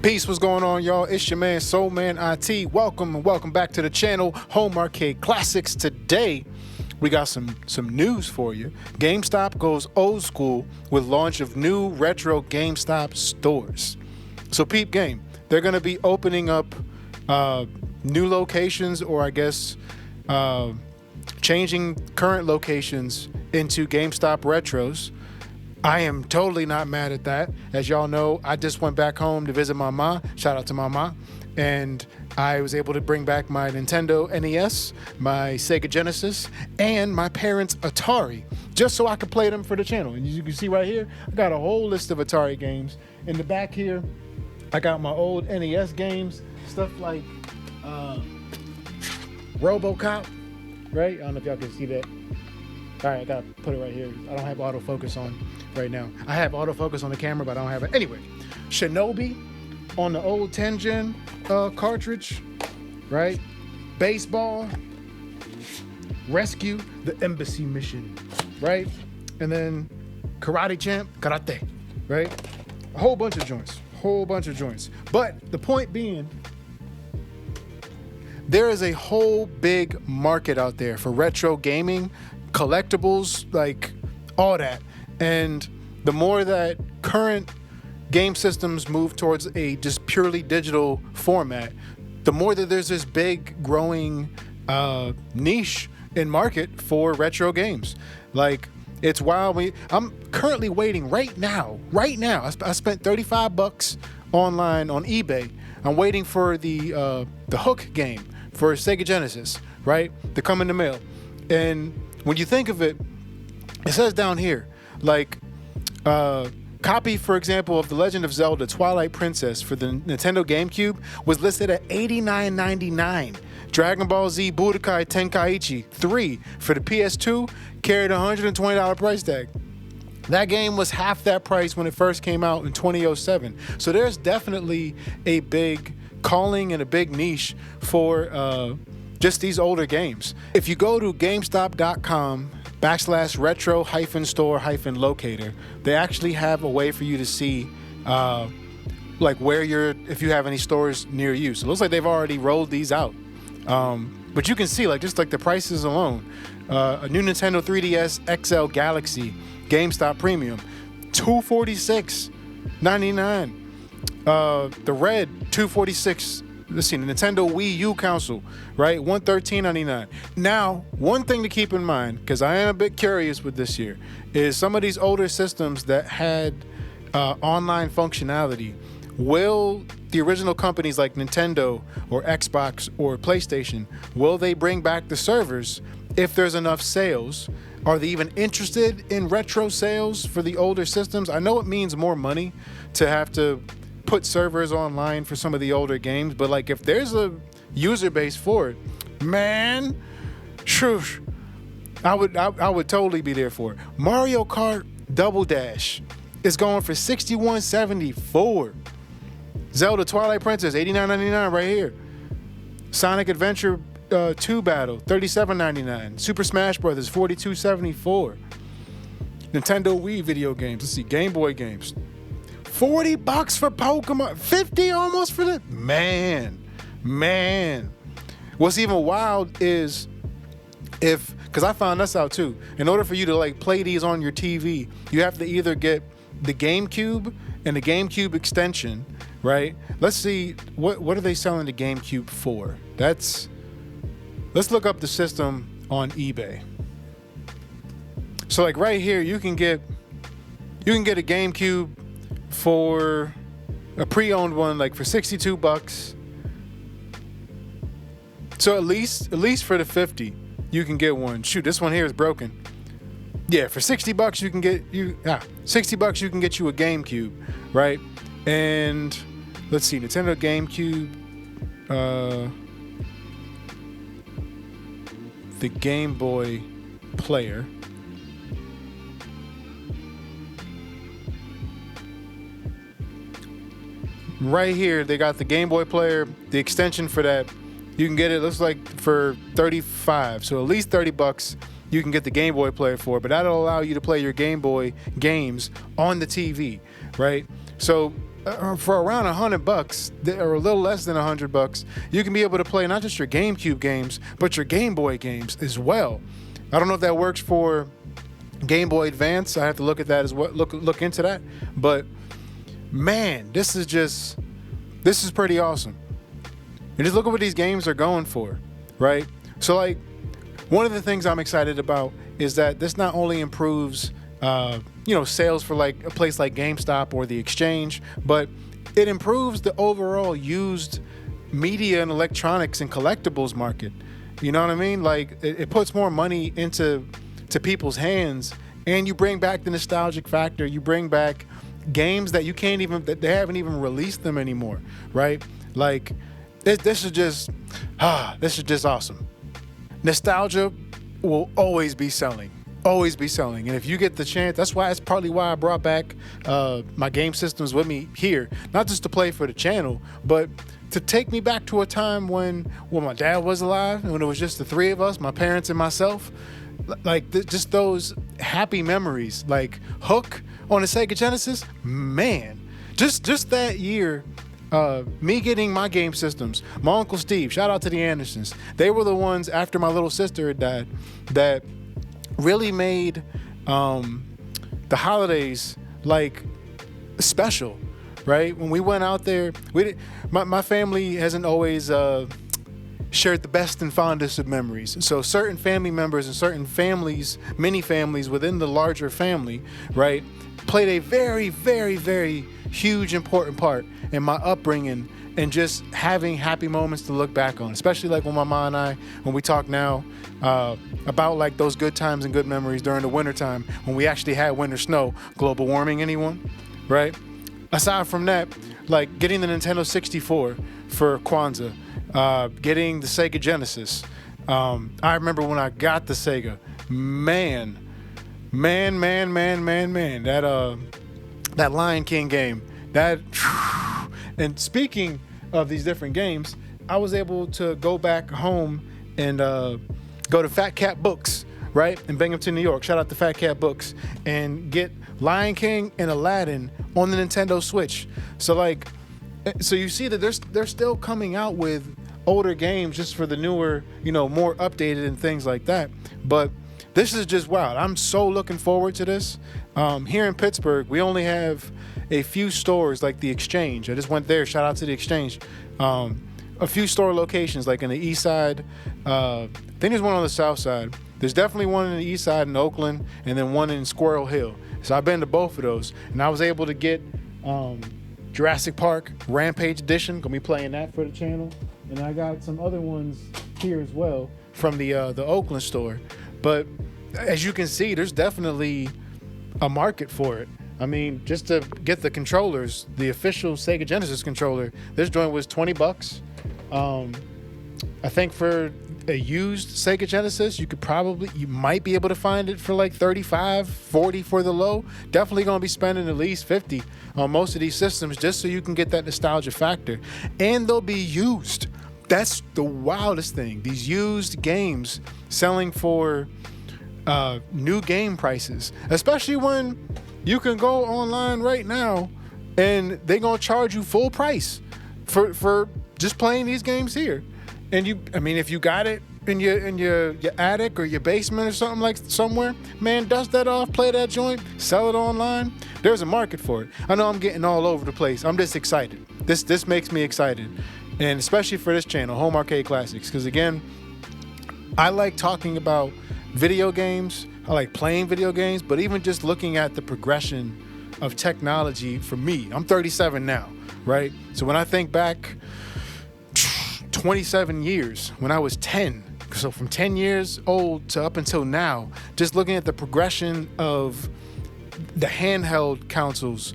Peace, what's going on, y'all? It's your man, Soul Man IT. Welcome back to the channel, Home Arcade Classics. Today, we got some news for you. GameStop goes old school with launch of new retro GameStop stores. So peep game, they're going to be opening up new locations, or I guess changing current locations into GameStop Retros. I am totally not mad at that. As y'all know, I just went back home to visit my ma. Shout out to my ma. And I was able to bring back my Nintendo NES, my Sega Genesis, and my parents' Atari, just so I could play them for the channel. And you can see right here, I got a whole list of Atari games. In the back here, I got my old NES games, stuff like RoboCop, right? I don't know if y'all can see that. All right, I gotta put it right here. I don't have autofocus on right now. I have autofocus on the camera, but I don't have it. Anyway, Shinobi on the old 10-gen cartridge, right? Baseball, Rescue, the Embassy Mission, right? And then Karate Champ, Karate, right? A whole bunch of joints. But the point being, there is a whole big market out there for retro gaming, collectibles, like all that. And the more that current game systems move towards a just purely digital format, the more that there's this big growing niche in market for retro games. Like, it's wild. I'm currently waiting right now. I spent $35 online on eBay. I'm waiting for the Hook game for Sega Genesis, right, to come in the mail. And when you think of it, it says down here, like, copy, for example, of The Legend of Zelda Twilight Princess for the Nintendo GameCube was listed at $89.99. Dragon Ball Z Budokai Tenkaichi 3 for the PS2 carried a $120 price tag. That game was half that price when it first came out in 2007. So there's definitely a big calling and a big niche for just these older games. If you go to GameStop.com/retro-store-locator, they actually have a way for you to see like where if you have any stores near you. So it looks like they've already rolled these out. But you can see, like, just like the prices alone, a new Nintendo 3DS XL Galaxy GameStop Premium, $246.99. The red, $246. Let's see, the Nintendo Wii U console, right? $113.99. Now, one thing to keep in mind, because I am a bit curious with this here, is some of these older systems that had online functionality, will the original companies like Nintendo or Xbox or PlayStation, will they bring back the servers if there's enough sales? Are they even interested in retro sales for the older systems? I know it means more money to have to put servers online for some of the older games, but like, if there's a user base for it, man, shush, I would totally be there for it. Mario Kart Double Dash is going for $61.74. Zelda Twilight Princess, $89.99 right here. Sonic Adventure 2 Battle, $37.99. Super Smash Brothers, $42.74. Nintendo Wii video games. Let's see, Game Boy games, $40 for Pokemon, $50 almost for the man. What's even wild is because I found this out too. In order for you to like play these on your TV, you have to either get the GameCube and the GameCube extension, right? Let's see, what are they selling the GameCube for? Let's look up the system on eBay. So like right here, you can get a GameCube for a pre-owned one, like for $62. So at least for the $50, you can get one. Shoot, this one here is broken. Yeah, for $60 you can get $60 you can get you a GameCube, right? And let's see, Nintendo GameCube, the Game Boy player. Right here, they got the Game Boy player, the extension for that. You can get it, looks like, for $35. So at least $30 you can get the Game Boy player for, but that'll allow you to play your Game Boy games on the TV, right? So for around $100, or a little less than $100, you can be able to play not just your GameCube games, but your Game Boy games as well. I don't know if that works for Game Boy Advance. I have to look at that as well. Look into that. But man, this is pretty awesome. And just look at what these games are going for, right? So like, one of the things I'm excited about is that this not only improves, sales for like a place like GameStop or the Exchange, but it improves the overall used media and electronics and collectibles market. You know what I mean? Like it puts more money into people's hands, and you bring back the nostalgic factor. You bring back games that that they haven't even released them anymore, right? Like this is just awesome. Nostalgia will always be selling. And if you get the chance, that's partly why I brought back my game systems with me here, not just to play for the channel, but to take me back to a time when my dad was alive and when it was just the three of us, my parents and myself. Like just those happy memories. Like Hook on the Sega Genesis, man, just that year. Me getting my game systems, my Uncle Steve, shout out to the Andersons. They were the ones after my little sister had died that really made the holidays like special, right? When we went out there, my family hasn't always shared the best and fondest of memories. So certain family members and certain families, many families within the larger family, right, played a very, very, very huge, important part in my upbringing and just having happy moments to look back on, especially like when my mom and I, when we talk now about like those good times and good memories during the wintertime when we actually had winter snow. Global warming, anyone? Right? Aside from that, like getting the Nintendo 64 for Kwanzaa, getting the Sega Genesis. I remember when I got the Sega, man, that Lion King game, and speaking of these different games, I was able to go back home and go to Fat Cat Books, right, in Binghamton, New York. Shout out to Fat Cat Books, and get Lion King and Aladdin on the Nintendo Switch. So you see that they're still coming out with older games just for the newer, more updated and things like that. But this is just wild. I'm so looking forward to this. Here in Pittsburgh, we only have a few stores like the Exchange. I just went there. Shout out to the Exchange. A few store locations like in the east side. I think there's one on the south side. There's definitely one in the east side in Oakland, and then one in Squirrel Hill. So I've been to both of those, and I was able to get Jurassic Park Rampage Edition. Gonna be playing that for the channel, and I got some other ones here as well from the Oakland store. But as you can see, there's definitely a market for it. I mean, just to get the controllers, the official Sega Genesis controller, this joint was $20. I think for a used Sega Genesis, you might be able to find it for like $35, $40 for the low. Definitely gonna be spending at least $50 on most of these systems just so you can get that nostalgia factor. And they'll be used. That's the wildest thing. These used games selling for new game prices, especially when you can go online right now and they're gonna charge you full price for just playing these games here. And if you got it in your attic or your basement or something like somewhere, man, dust that off, play that joint, sell it online. There's a market for it. I know I'm getting all over the place. I'm just excited. This makes me excited, and especially for this channel, Home Arcade Classics, because again, I like talking about video games. I like playing video games, but even just looking at the progression of technology for me. I'm 37 now, right? So when I think back 27 years, when I was 10, so from 10 years old to up until now, just looking at the progression of the handheld consoles,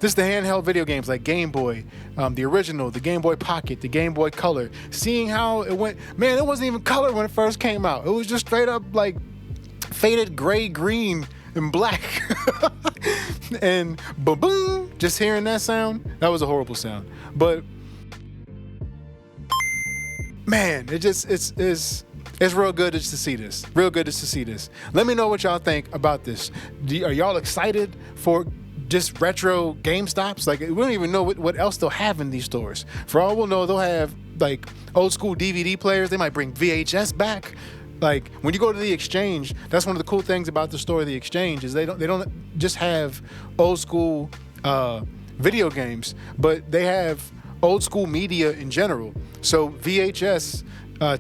just the handheld video games like Game Boy, the original, the Game Boy Pocket, the Game Boy Color, seeing how it went. Man, it wasn't even color when it first came out. It was just straight up like faded gray, green, and black. And boom, boom, just hearing that sound, that was a horrible sound. But man, it's It's real good just to see this. Real good just to see this. Let me know what y'all think about this. Are y'all excited for just retro GameStops? Like, we don't even know what else they'll have in these stores. For all we'll know, they'll have like old school DVD players. They might bring VHS back. Like, when you go to the Exchange, that's one of the cool things about the store, the Exchange, is they don't just have old school video games, but they have old school media in general. So VHS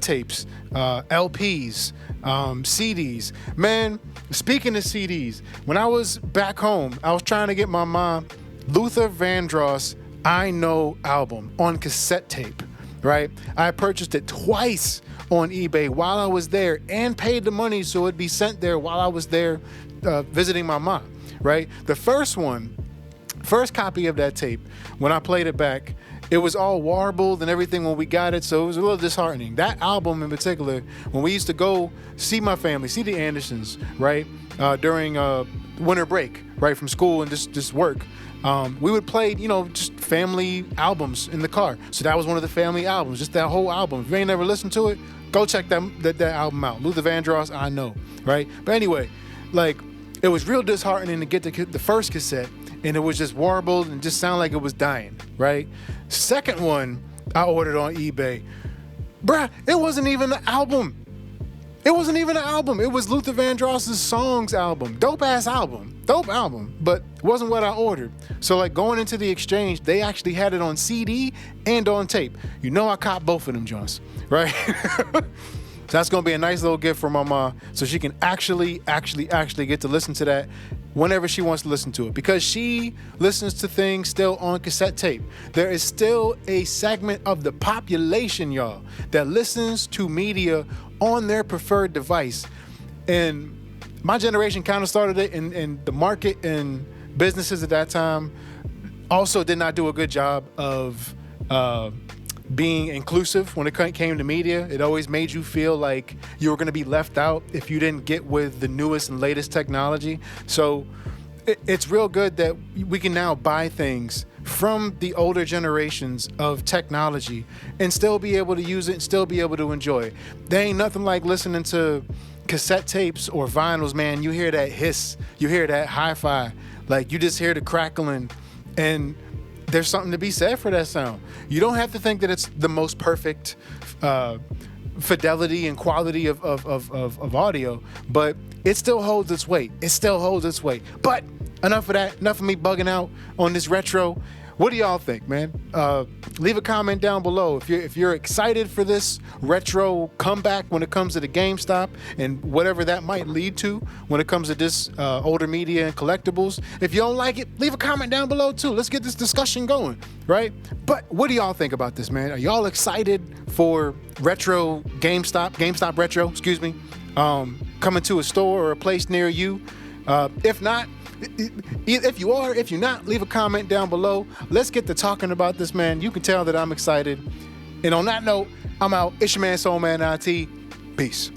tapes, LPs, CDs. Man, speaking of CDs, when I was back home, I was trying to get my mom Luther Vandross' I Know album on cassette tape, right? I purchased it twice on eBay while I was there and paid the money so it'd be sent there while I was there visiting my mom, right? The first copy of that tape, when I played it back, it was all warbled and everything when we got it, so it was a little disheartening. That album in particular, when we used to go see my family, see the Andersons, right, during winter break, right, from school and just work, we would play, just family albums in the car. So that was one of the family albums, just that whole album. If you ain't never listened to it, go check that album out. Luther Vandross, I Know, right? But anyway, like, it was real disheartening to get the first cassette, and it was just warbled and just sounded like it was dying, right? Second one I ordered on eBay, bruh, it wasn't even an album. It wasn't even an album. It was Luther Vandross' Songs album. Dope album, but it wasn't what I ordered. So like going into the Exchange, they actually had it on CD and on tape. I copped both of them joints, right? So that's gonna be a nice little gift for my mom, so she can actually get to listen to that whenever she wants to listen to it, because she listens to things still on cassette tape. There is still a segment of the population, y'all, that listens to media on their preferred device. And my generation kind of started it, and the market and businesses at that time also did not do a good job of being inclusive when it came to media. It always made you feel like you were going to be left out if you didn't get with the newest and latest technology. So it's real good that we can now buy things from the older generations of technology and still be able to use it and still be able to enjoy it. There ain't nothing like listening to cassette tapes or vinyls, man. You hear that hiss, you hear that hi-fi, like you just hear the crackling, and there's something to be said for that sound. You don't have to think that it's the most perfect fidelity and quality of audio, but it still holds its weight. But enough of that. Enough of me bugging out on this retro. What do y'all think, man? Leave a comment down below if you're excited for this retro comeback when it comes to the GameStop and whatever that might lead to when it comes to this older media and collectibles. If you don't like it, leave a comment down below too. Let's get this discussion going, right? But what do y'all think about this, man? Are y'all excited for retro GameStop Retro, coming to a store or a place near you? If not, if you are, if you're not, leave a comment down below. Let's get to talking about this, man. You can tell that I'm excited. And on that note, I'm out. It's your man, Soul Man IT. Peace.